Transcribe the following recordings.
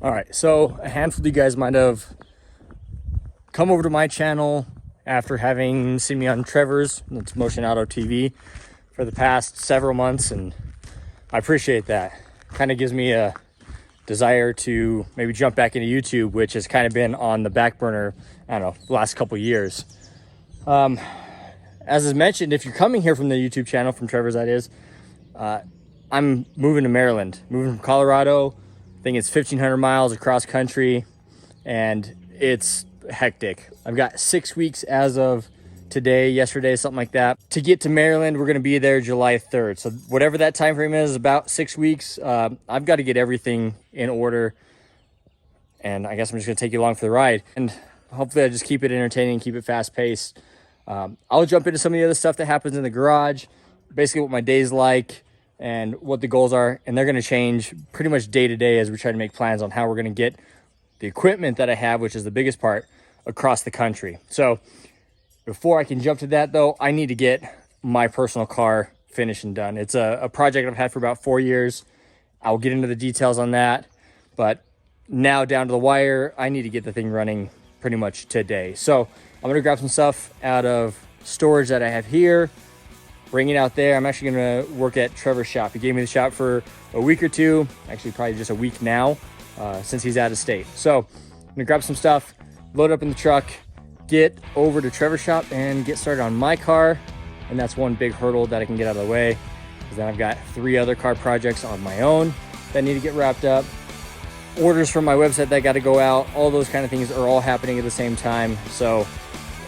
All right, so a handful of you guys might have come over to my channel after having seen me on Trevor's, that's Motion Auto TV, for the past several months, and I appreciate that. Kind of gives me a desire to maybe jump back into YouTube, which has kind of been on the back burner, I don't know, the last couple years. As is mentioned, if you're coming here from the YouTube channel, from Trevor's that is, I'm moving to Maryland, moving from Colorado. I think it's 1,500 miles across country, and it's hectic. I've got 6 weeks as of today, yesterday, something like that. To get to Maryland, we're gonna be there July 3rd. So whatever that time frame is, about 6 weeks. I've got to get everything in order, and I guess I'm just gonna take you along for the ride. And hopefully I just keep it entertaining, keep it fast paced. I'll jump into some of the other stuff that happens in the garage, basically what my day's like and what the goals are, and they're going to change pretty much day to day as we try to make plans on how we're going to get the equipment that I have, which is the biggest part, across the country. So before I can jump to that though, I need to get my personal car finished and done. It's a project I've had for about 4 years. I'll get into the details on that, but now down to the wire, I need to get the thing running pretty much today. So I'm going to grab some stuff out of storage that I have here, bring it out there. I'm actually going to work at Trevor's shop. He gave me the shop for a week or two, actually probably just a week now, since he's out of state. So I'm going to grab some stuff, load up in the truck, get over to Trevor's shop and get started on my car. And that's one big hurdle that I can get out of the way, because then I've got 3 other car projects on my own that need to get wrapped up. Orders from my website that got to go out. All those kind of things are all happening at the same time. So,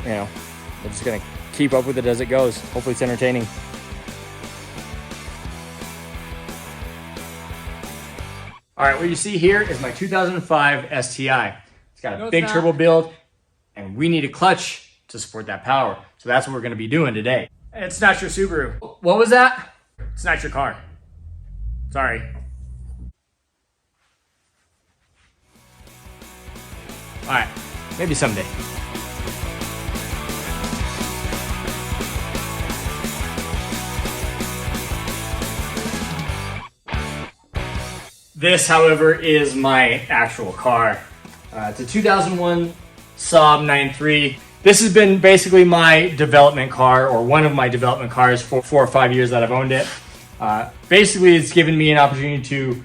you know, we're just going to keep up with it as it goes. Hopefully it's entertaining. All right, what you see here is my 2005 STI. It's got a big turbo build, and we need a clutch to support that power. So that's what we're going to be doing today. It's not your Subaru. What was that? It's not your car. Sorry. All right, maybe someday. This, however, is my actual car. It's a 2001 Saab 9.3. This has been basically my development car, or one of my development cars, for 4 or 5 years that I've owned it. Basically, it's given me an opportunity to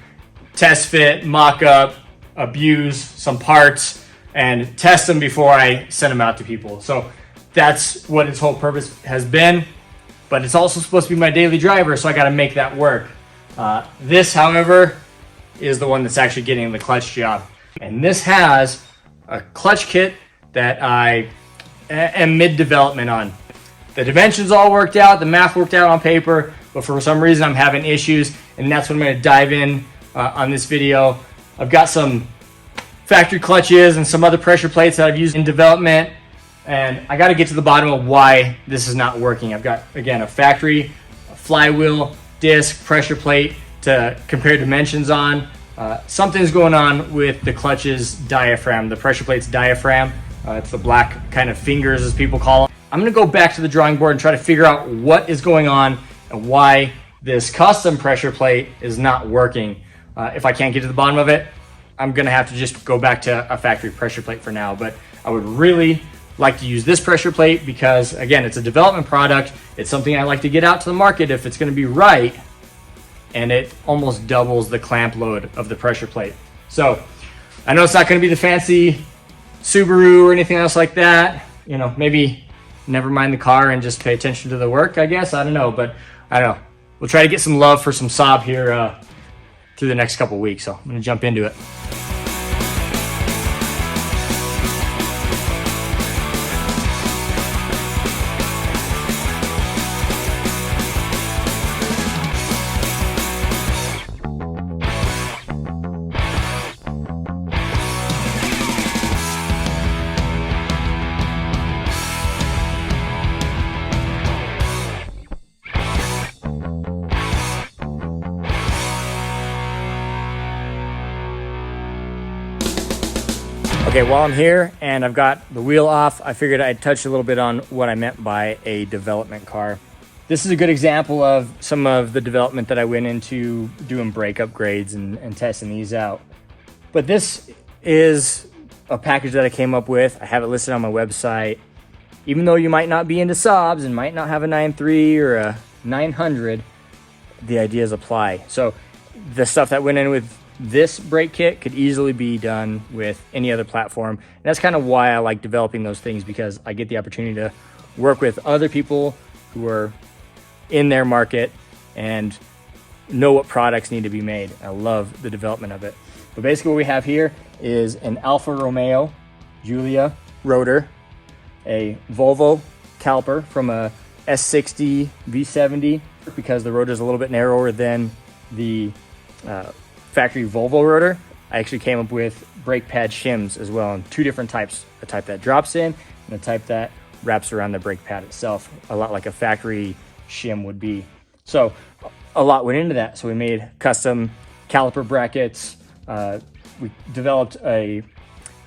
test fit, mock up, abuse some parts, and test them before I send them out to people. So that's what its whole purpose has been. But it's also supposed to be my daily driver, so I got to make that work. This, however, is the one that's actually getting the clutch job. And this has a clutch kit that I am mid-development on. The dimensions all worked out, the math worked out on paper, but for some reason I'm having issues, and that's what I'm going to dive in on this video. I've got some factory clutches and some other pressure plates that I've used in development, and I got to get to the bottom of why this is not working. I've got, again, a factory, a flywheel, disc, pressure plate to compare dimensions on. Something's going on with the clutch's diaphragm, the pressure plate's diaphragm. It's the black kind of fingers, as people call them. I'm going to go back to the drawing board and try to figure out what is going on and why this custom pressure plate is not working. If I can't get to the bottom of it, I'm going to have to just go back to a factory pressure plate for now. But I would really like to use this pressure plate because, again, it's a development product. It's something I like to get out to the market if it's going to be right. And it almost doubles the clamp load of the pressure plate. So I know it's not going to be the fancy Subaru or anything else like that. You know, maybe never mind the car and just pay attention to the work, I guess. I don't know, but I don't know. We'll try to get some love for some Saab here through the next couple weeks. So I'm going to jump into it. Okay, while I'm here and I've got the wheel off, I figured I'd touch a little bit on what I meant by a development car. This is a good example of some of the development that I went into doing brake upgrades and testing these out. But this is a package that I came up with. I have it listed on my website. Even though you might not be into Saabs and might not have a 9.3 or a 900, the ideas apply. So the stuff that went in with this brake kit could easily be done with any other platform. And that's kind of why I like developing those things, because I get the opportunity to work with other people who are in their market and know what products need to be made. I love the development of it. But basically what we have here is an Alfa Romeo Giulia rotor, a Volvo caliper from a S60 V70, because the rotor is a little bit narrower than the factory Volvo rotor. I actually came up with brake pad shims as well, in two different types: a type that drops in and a type that wraps around the brake pad itself, a lot like a factory shim would be. So a lot went into that. So we made custom caliper brackets. We developed a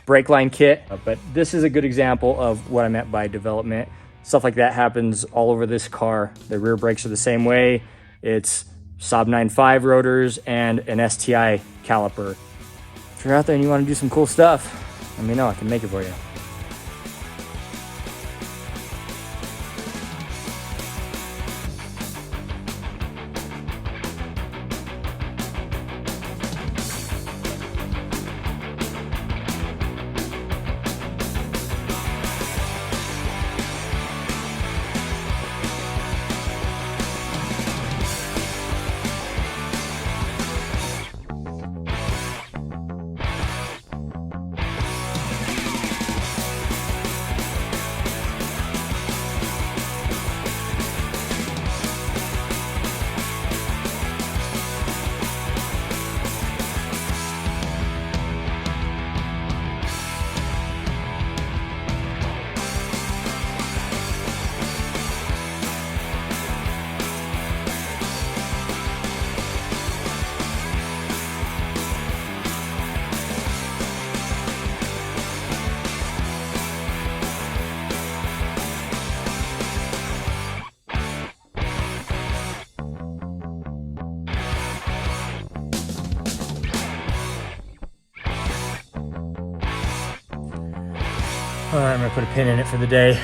brake line kit, but this is a good example of what I meant by development. Stuff like that happens all over this car. The rear brakes are the same way. It's Saab 9.5 rotors and an STI caliper. If you're out there and you want to do some cool stuff, let me know. I can make it for you. All right, I'm gonna put a pin in it for the day.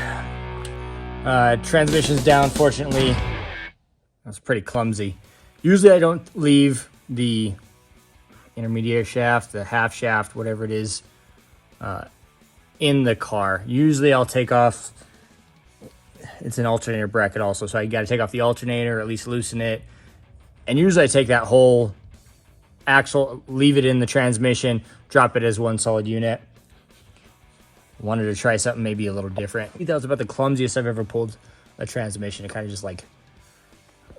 Transmission's down, fortunately. That's pretty clumsy. Usually I don't leave the intermediate shaft, the half shaft, whatever it is, in the car. Usually I'll take off, it's an alternator bracket also, so I gotta take off the alternator, or at least loosen it. And usually I take that whole axle, leave it in the transmission, drop it as one solid unit. Wanted to try something maybe a little different. I think that was about the clumsiest I've ever pulled a transmission. It kind of just like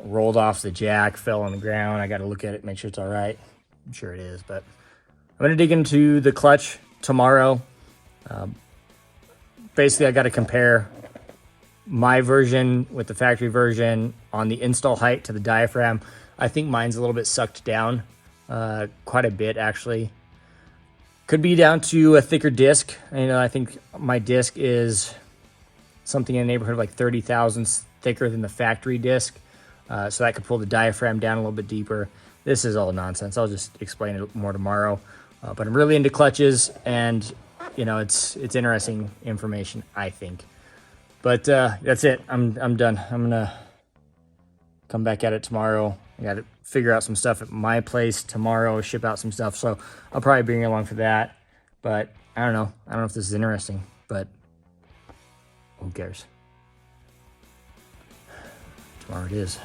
rolled off the jack, fell on the ground. I got to look at it, make sure it's all right. I'm sure it is, but I'm going to dig into the clutch tomorrow. Basically, I got to compare my version with the factory version on the install height to the diaphragm. I think mine's a little bit sucked down, quite a bit actually. Could be down to a thicker disc. I think my disc is something in the neighborhood of like 30 thousandths thicker than the factory disc. So that could pull the diaphragm down a little bit deeper. This is all nonsense. I'll just explain it more tomorrow. But I'm really into clutches, and it's interesting information, I think. But that's it. I'm done. I'm gonna come back at it tomorrow. I got to figure out some stuff at my place tomorrow, ship out some stuff. So I'll probably bring you along for that. But I don't know. I don't know if this is interesting, but who cares? Tomorrow it is.